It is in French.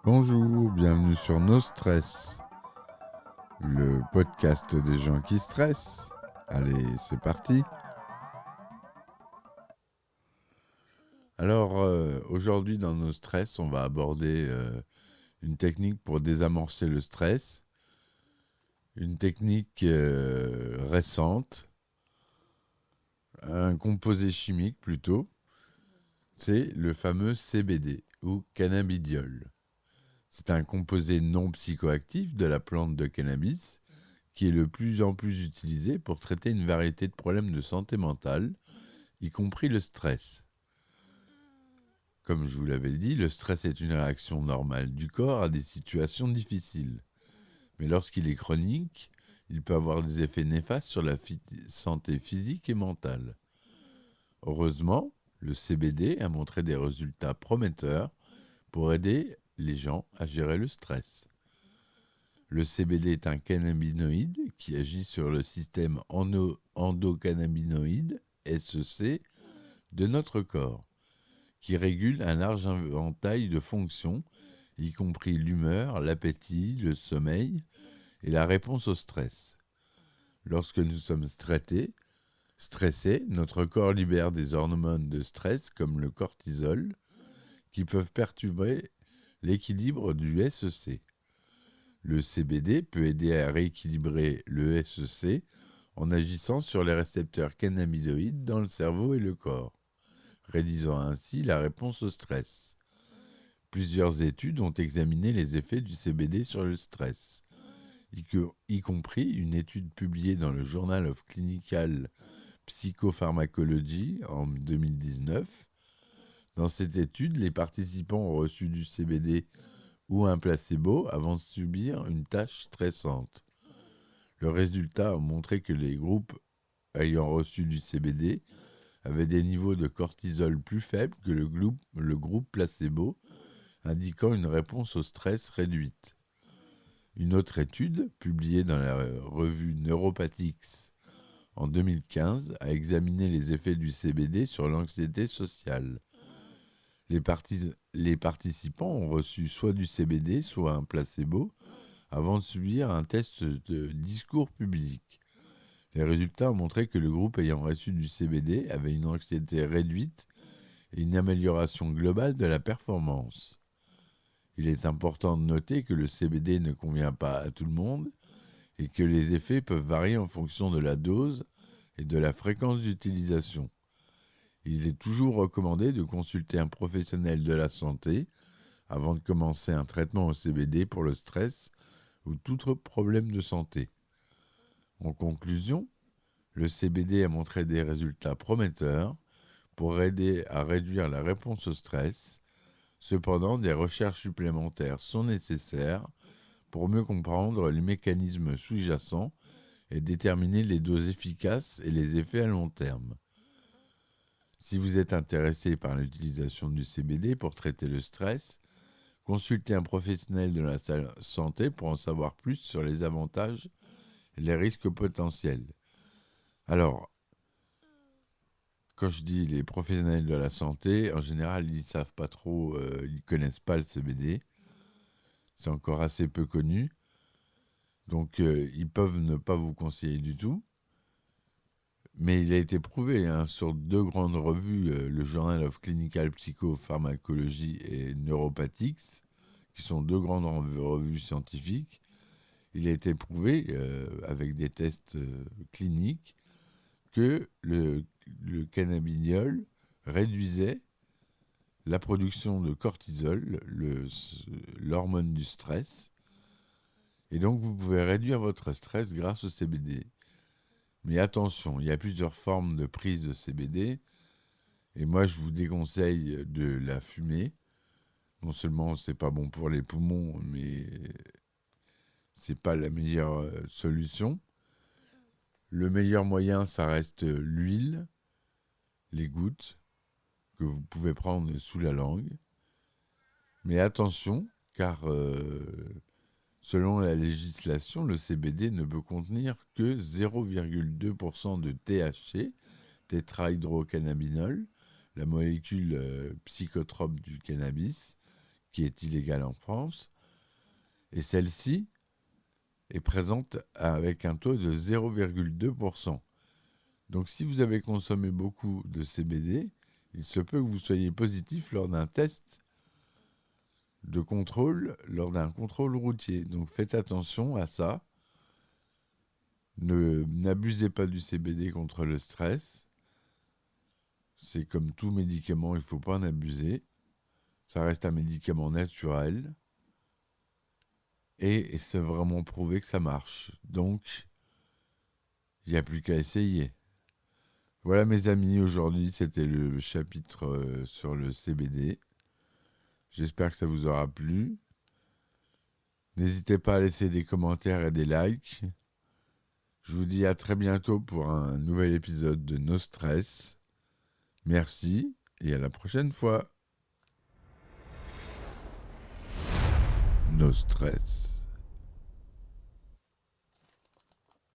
Bonjour, bienvenue sur No Stress, le podcast des gens qui stressent. Allez, c'est parti. Alors, aujourd'hui dans No Stress, on va aborder une technique pour désamorcer le stress, une technique récente, un composé chimique plutôt, c'est le fameux CBD ou cannabidiol. C'est un composé non psychoactif de la plante de cannabis qui est de plus en plus utilisé pour traiter une variété de problèmes de santé mentale, y compris le stress. Comme je vous l'avais dit, le stress est une réaction normale du corps à des situations difficiles. Mais lorsqu'il est chronique, il peut avoir des effets néfastes sur la santé physique et mentale. Heureusement, le CBD a montré des résultats prometteurs pour aider les gens à gérer le stress. Le CBD est un cannabinoïde qui agit sur le système endocannabinoïde, SEC, de notre corps, qui régule un large éventail de fonctions, y compris l'humeur, l'appétit, le sommeil et la réponse au stress. Lorsque nous sommes stressés, notre corps libère des hormones de stress comme le cortisol, qui peuvent perturber l'équilibre du SEC. Le CBD peut aider à rééquilibrer le SEC en agissant sur les récepteurs cannabinoïdes dans le cerveau et le corps, réduisant ainsi la réponse au stress. Plusieurs études ont examiné les effets du CBD sur le stress, y compris une étude publiée dans le Journal of Clinical Psychopharmacology en 2019. Dans cette étude, les participants ont reçu du CBD ou un placebo avant de subir une tâche stressante. Le résultat a montré que les groupes ayant reçu du CBD avaient des niveaux de cortisol plus faibles que le groupe placebo, indiquant une réponse au stress réduite. Une autre étude, publiée dans la revue Neuropathics en 2015, a examiné les effets du CBD sur l'anxiété sociale. Les participants ont reçu soit du CBD, soit un placebo, avant de subir un test de discours public. Les résultats ont montré que le groupe ayant reçu du CBD avait une anxiété réduite et une amélioration globale de la performance. Il est important de noter que le CBD ne convient pas à tout le monde et que les effets peuvent varier en fonction de la dose et de la fréquence d'utilisation. Il est toujours recommandé de consulter un professionnel de la santé avant de commencer un traitement au CBD pour le stress ou tout autre problème de santé. En conclusion, le CBD a montré des résultats prometteurs pour aider à réduire la réponse au stress. Cependant, des recherches supplémentaires sont nécessaires pour mieux comprendre les mécanismes sous-jacents et déterminer les doses efficaces et les effets à long terme. Si vous êtes intéressé par l'utilisation du CBD pour traiter le stress, consultez un professionnel de la santé pour en savoir plus sur les avantages et les risques potentiels. Alors, quand je dis les professionnels de la santé, en général, ils ne savent pas trop, ils ne connaissent pas le CBD. C'est encore assez peu connu. Donc, ils peuvent ne pas vous conseiller du tout. Mais il a été prouvé sur deux grandes revues, le Journal of Clinical Psychopharmacology et Neuropathics, qui sont deux grandes revues scientifiques. Il a été prouvé, avec des tests cliniques, que le cannabidiol réduisait la production de cortisol, l'hormone du stress. Et donc, vous pouvez réduire votre stress grâce au CBD. Mais attention, il y a plusieurs formes de prise de CBD. Et moi, je vous déconseille de la fumer. Non seulement c'est pas bon pour les poumons, mais c'est pas la meilleure solution. Le meilleur moyen, ça reste l'huile, les gouttes que vous pouvez prendre sous la langue. Mais attention, car selon la législation, le CBD ne peut contenir que 0,2% de THC, tétrahydrocannabinol, la molécule psychotrope du cannabis, qui est illégale en France. Et celle-ci est présente avec un taux de 0,2%. Donc si vous avez consommé beaucoup de CBD, il se peut que vous soyez positif lors d'un test de contrôle, lors d'un contrôle routier. Donc faites attention à ça. N'abusez pas du CBD contre le stress. C'est comme tout médicament, il ne faut pas en abuser. Ça reste un médicament naturel. Et c'est vraiment prouvé que ça marche. Donc, il n'y a plus qu'à essayer. Voilà mes amis, aujourd'hui c'était le chapitre sur le CBD. J'espère que ça vous aura plu. N'hésitez pas à laisser des commentaires et des likes. Je vous dis à très bientôt pour un nouvel épisode de No Stress. Merci et à la prochaine fois. No Stress.